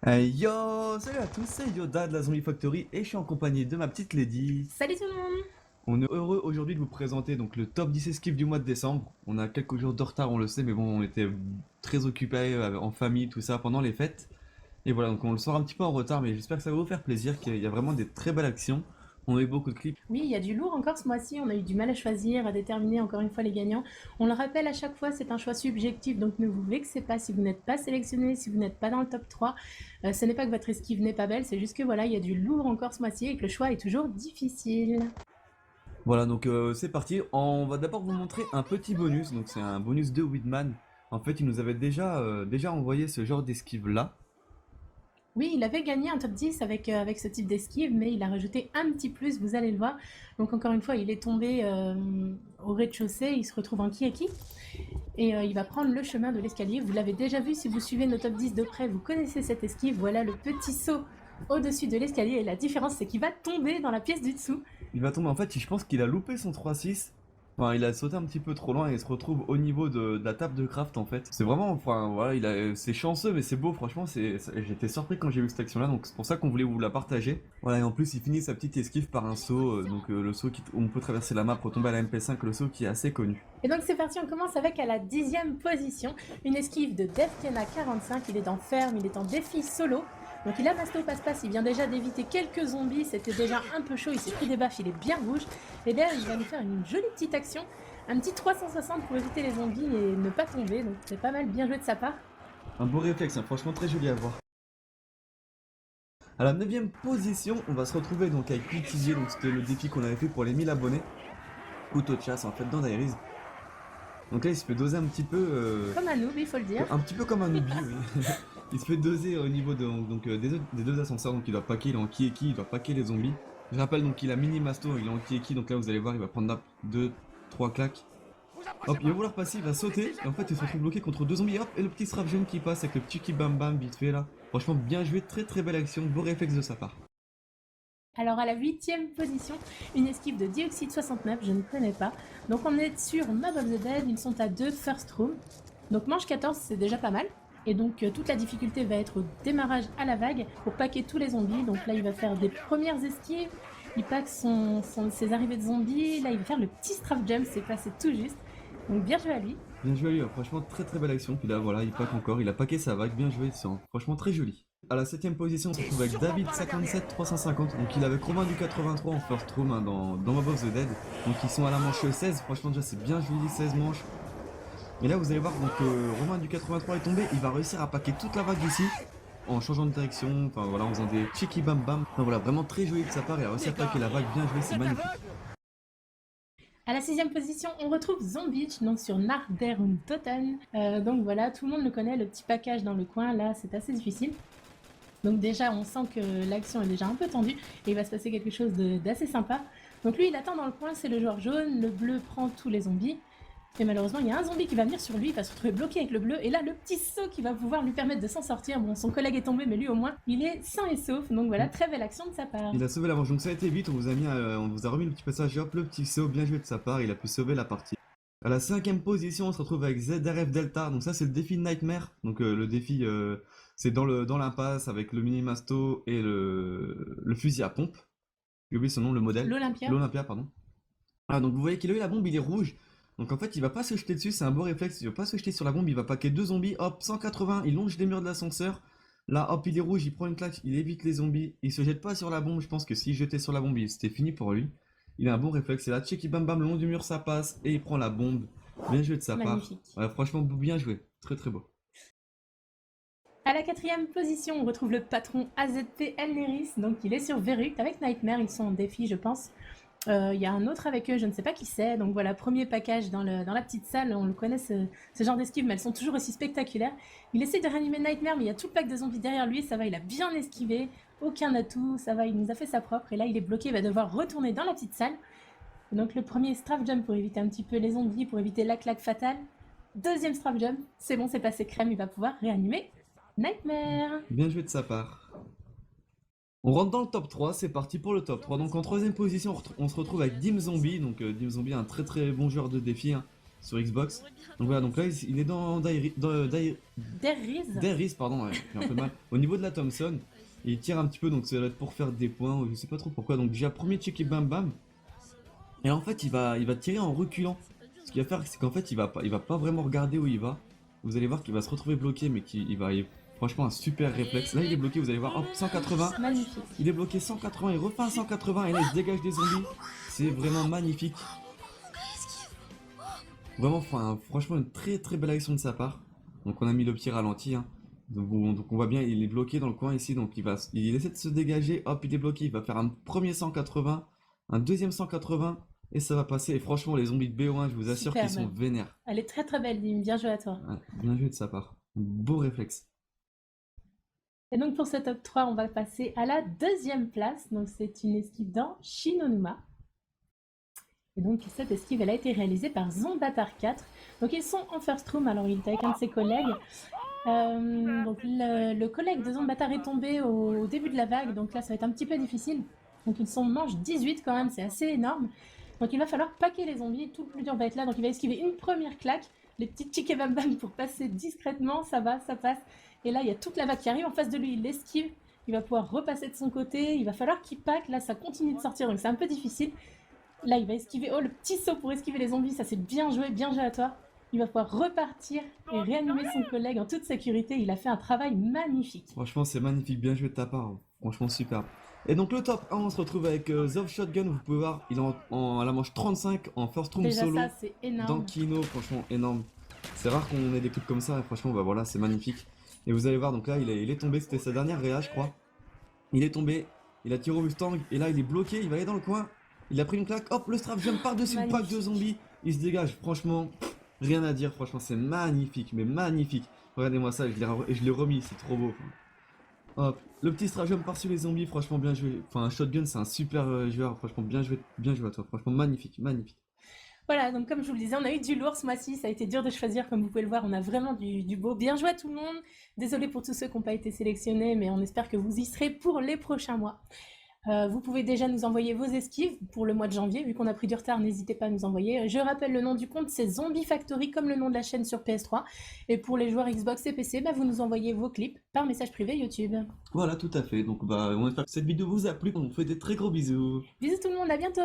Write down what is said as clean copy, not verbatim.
Yo, salut à tous, c'est Yoda de la Zombie Factory et je suis en compagnie de ma petite Lady. Salut tout le monde! On est heureux aujourd'hui de vous présenter donc le top 10 esquives du mois de décembre. On a quelques jours de retard, on le sait, mais bon, on était très occupés en famille, tout ça pendant les fêtes. Et voilà, donc on le sort un petit peu en retard, mais j'espère que ça va vous faire plaisir, qu'il y a vraiment des très belles actions. On a eu beaucoup de clips. Oui, il y a du lourd encore ce mois-ci, on a eu du mal à choisir, à déterminer encore une fois les gagnants. On le rappelle à chaque fois, c'est un choix subjectif, donc ne vous vexez pas si vous n'êtes pas sélectionné, si vous n'êtes pas dans le top 3. Ce n'est pas que votre esquive n'est pas belle, c'est juste que voilà, il y a du lourd encore ce mois-ci et que le choix est toujours difficile. Voilà, donc c'est parti. On va d'abord vous montrer un petit bonus, donc c'est un bonus de Weedman. En fait, il nous avait déjà envoyé ce genre d'esquive là. Oui, il avait gagné un top 10 avec ce type d'esquive, mais il a rajouté un petit plus, vous allez le voir. Donc encore une fois, il est tombé au rez-de-chaussée, il se retrouve en Kiaki. Et il va prendre le chemin de l'escalier. Vous l'avez déjà vu si vous suivez nos top 10 de près, vous connaissez cette esquive. Voilà le petit saut au-dessus de l'escalier. Et la différence, c'est qu'il va tomber dans la pièce du dessous. Il va tomber, en fait, je pense qu'il a loupé son 3-6. Enfin, il a sauté un petit peu trop loin et il se retrouve au niveau de la table de craft en fait. C'est vraiment, enfin voilà, c'est chanceux mais c'est beau, franchement, j'étais surpris quand j'ai vu cette action là, donc c'est pour ça qu'on voulait vous la partager. Voilà, et en plus il finit sa petite esquive par un saut, le saut où on peut traverser la map, retomber à la MP5, le saut qui est assez connu. Et donc c'est parti, on commence avec à la 10e position, une esquive de Defkena 45, il est en ferme, il est en défi solo. Donc il a Masto passe-passe, il vient déjà d'éviter quelques zombies, c'était déjà un peu chaud, il s'est pris des baffes, il est bien rouge. Et bien il va nous faire une jolie petite action, un petit 360 pour éviter les zombies et ne pas tomber, donc c'est pas mal bien joué de sa part. Un beau réflexe, hein, franchement très joli à voir. À la 9ème position, on va se retrouver donc avec Cultivier, donc c'était le défi qu'on avait fait pour les 1000 abonnés. Couteau de chasse en fait dans Dairies. Donc là il se fait doser un petit peu... Comme un noob, il faut le dire. Un petit peu comme un newbie, oui. Il se fait doser au niveau des deux ascenseurs, donc il doit paquer, il est en Kieki, il doit paquer les zombies. Je rappelle donc il a mini masto, il est en Kieki, donc là vous allez voir, il va prendre 2, 3 claques. Hop, il va vouloir passer, il va sauter, et en fait il se retrouve bloqué contre deux zombies, hop, et le petit strap jaune qui passe avec le petit ki bam bam vite fait là. Franchement bien joué, très très belle action, beau réflexe de sa part. Alors à la 8e position, une esquive de Dioxyde 69, je ne connais pas. Donc on est sur Mob of the Dead, ils sont à 2 first room. Donc manche 14, c'est déjà pas mal. Et donc toute la difficulté va être au démarrage à la vague pour paquer tous les zombies. Donc là il va faire des premières esquives, il pack ses arrivées de zombies, là il va faire le petit strafe jump, c'est passé tout juste. Donc bien joué à lui. Bien joué à lui, hein. Franchement très très belle action, puis là voilà, il pack encore, il a paqué sa vague, bien joué, c'est franchement très joli. À la 7ème position, on se retrouve avec David 57 350. Donc il avait Romain du 83 en first room hein, dans Mob of the Dead. Donc ils sont à la manche 16. Franchement déjà c'est bien joli, 16 manches. Et là vous allez voir donc Romain du 83 est tombé. Il va réussir à paquer toute la vague ici en changeant de direction. Enfin voilà, en faisant des cheeky bam bam. Enfin voilà, vraiment très joli de sa part. Il a réussi à paquer la vague, bien joué, c'est magnifique. À la 6e position, on retrouve Zombie, donc sur Narder und Toten. Donc voilà, tout le monde le connaît, le petit package dans le coin, là c'est assez difficile. Donc déjà, on sent que l'action est déjà un peu tendue et il va se passer quelque chose d'assez sympa. Donc lui, il attend dans le coin, c'est le joueur jaune, le bleu prend tous les zombies. Et malheureusement, il y a un zombie qui va venir sur lui, il va se retrouver bloqué avec le bleu. Et là, le petit saut qui va pouvoir lui permettre de s'en sortir. Bon, son collègue est tombé, mais lui au moins, il est sain et sauf. Donc voilà, très belle action de sa part. Il a sauvé la manche, donc ça a été vite. On vous a remis le petit passage, hop, le petit saut, bien joué de sa part. Il a pu sauver la partie. À la 5ème position, on se retrouve avec ZRF Delta. Donc ça c'est le défi Nightmare. Donc le défi c'est dans l'impasse avec le mini masto et le fusil à pompe. J'ai oublié son nom, le modèle. L'Olympia. L'Olympia, pardon. Ah donc vous voyez qu'il a eu la bombe, il est rouge. Donc en fait il va pas se jeter dessus, c'est un beau réflexe. Il va pas se jeter sur la bombe, il va paquer deux zombies. Hop, 180, il longe les murs de l'ascenseur. Là hop il est rouge, il prend une claque, il évite les zombies. Il se jette pas sur la bombe, je pense que s'il jetait sur la bombe c'était fini pour lui. Il a un bon réflexe, et là checky bam bam, le long du mur ça passe et il prend la bombe. Bien joué de sa part. Ouais, franchement, bien joué. Très très beau. À la 4e position, on retrouve le patron AZP Elneris. Donc il est sur Verruct avec Nightmare. Ils sont en défi, je pense. Il y a un autre avec eux, je ne sais pas qui c'est. Donc voilà, premier package dans la petite salle. On le connaît, ce genre d'esquive, mais elles sont toujours aussi spectaculaires. Il essaie de réanimer Nightmare, mais il y a tout le pack de zombies derrière lui. Ça va, il a bien esquivé. Aucun atout. Ça va, il nous a fait sa propre. Et là, il est bloqué. Il va devoir retourner dans la petite salle. Donc le premier strafe jump pour éviter un petit peu les zombies, pour éviter la claque fatale. Deuxième strafe jump, c'est bon, c'est passé crème, il va pouvoir réanimer Nightmare. Bien joué de sa part. On rentre dans le top 3, c'est parti pour le top 3. Donc en troisième position, on se retrouve avec Dim Zombie. Donc Dim Zombie, un très très bon joueur de défi. Hein. sur Xbox. Donc voilà, donc là il est dans Deriz. pardon, ouais, j'ai un peu mal. Au niveau de la Thompson, il tire un petit peu, donc ça doit être pour faire des points, ou je sais pas trop pourquoi. Donc déjà premier check et bam bam. Et en fait il va tirer en reculant. Ce qu'il va faire, c'est qu'en fait il va pas vraiment regarder où il va. Vous allez voir qu'il va se retrouver bloqué, mais franchement un super réflexe. Là il est bloqué, vous allez voir, hop, 180. Magnifique. Il est bloqué 180, il refait un 180 et là il se dégage des zombies. C'est vraiment magnifique. Vraiment, franchement, une très très belle action de sa part. Donc on a mis le petit ralenti. Hein. Donc on voit bien, il est bloqué dans le coin ici. Donc il essaie de se dégager. Hop, il est bloqué. Il va faire un premier 180, un deuxième 180 et ça va passer. Et franchement, les zombies de BO1, je vous assure Super, qu'ils sont même. vénères. Elle est très très belle, Dim. Bien joué à toi. Ouais, bien joué de sa part. Beau réflexe. Et donc pour ce top 3, on va passer à la deuxième place. Donc c'est une esquive dans Shinonuma. Et donc cette esquive, elle a été réalisée par Zombatar 4. Donc ils sont en first room, alors il est avec un de ses collègues. Donc le collègue de Zombatar est tombé au début de la vague, donc là ça va être un petit peu difficile. Donc ils sont manche 18 quand même, c'est assez énorme. Donc il va falloir paquer les zombies, tout le plus dur va être là. Donc il va esquiver une première claque, les petits chick bam bam pour passer discrètement, ça va, ça passe. Et là il y a toute la vague qui arrive en face de lui, il l'esquive, il va pouvoir repasser de son côté, il va falloir qu'il pack, là ça continue de sortir donc c'est un peu difficile. Là, il va esquiver. Oh, le petit saut pour esquiver les zombies, ça c'est bien joué à toi. Il va pouvoir repartir et réanimer son collègue en toute sécurité. Il a fait un travail magnifique. Franchement, c'est magnifique, bien joué de ta part. Hein. Franchement, superbe. Et donc le top 1, on se retrouve avec Zov Shotgun. Vous pouvez voir, il est à la manche 35 en first room Déjà solo. ça, c'est énorme. Dans Kino, franchement, énorme. C'est rare qu'on ait des clips comme ça. Et franchement, bah voilà, c'est magnifique. Et vous allez voir, donc là, il est tombé. C'était sa dernière réa, je crois. Il est tombé. Il a tiré au Mustang. Et là, il est bloqué. Il va aller dans le coin. Il a pris une claque, hop, le strap jump par-dessus le pack de zombies. Il se dégage, franchement, rien à dire, franchement, c'est magnifique, mais magnifique. Regardez-moi ça, je l'ai remis, c'est trop beau. Hop, le petit strap jump par-dessus les zombies, franchement, bien joué. Enfin, Shotgun, c'est un super joueur, franchement, bien joué à toi, franchement, magnifique, magnifique. Voilà, donc comme je vous le disais, on a eu du lourd ce mois-ci, ça a été dur de choisir, comme vous pouvez le voir, on a vraiment du beau. Bien joué à tout le monde, désolé pour tous ceux qui n'ont pas été sélectionnés, mais on espère que vous y serez pour les prochains mois. Vous pouvez déjà nous envoyer vos esquives pour le mois de janvier. Vu qu'on a pris du retard, n'hésitez pas à nous envoyer. Je rappelle le nom du compte, c'est Zombie Factory, comme le nom de la chaîne sur PS3. Et pour les joueurs Xbox et PC, vous nous envoyez vos clips par message privé YouTube. Voilà, tout à fait. Donc, on espère que cette vidéo vous a plu. On vous fait des très gros bisous. Bisous tout le monde, à bientôt!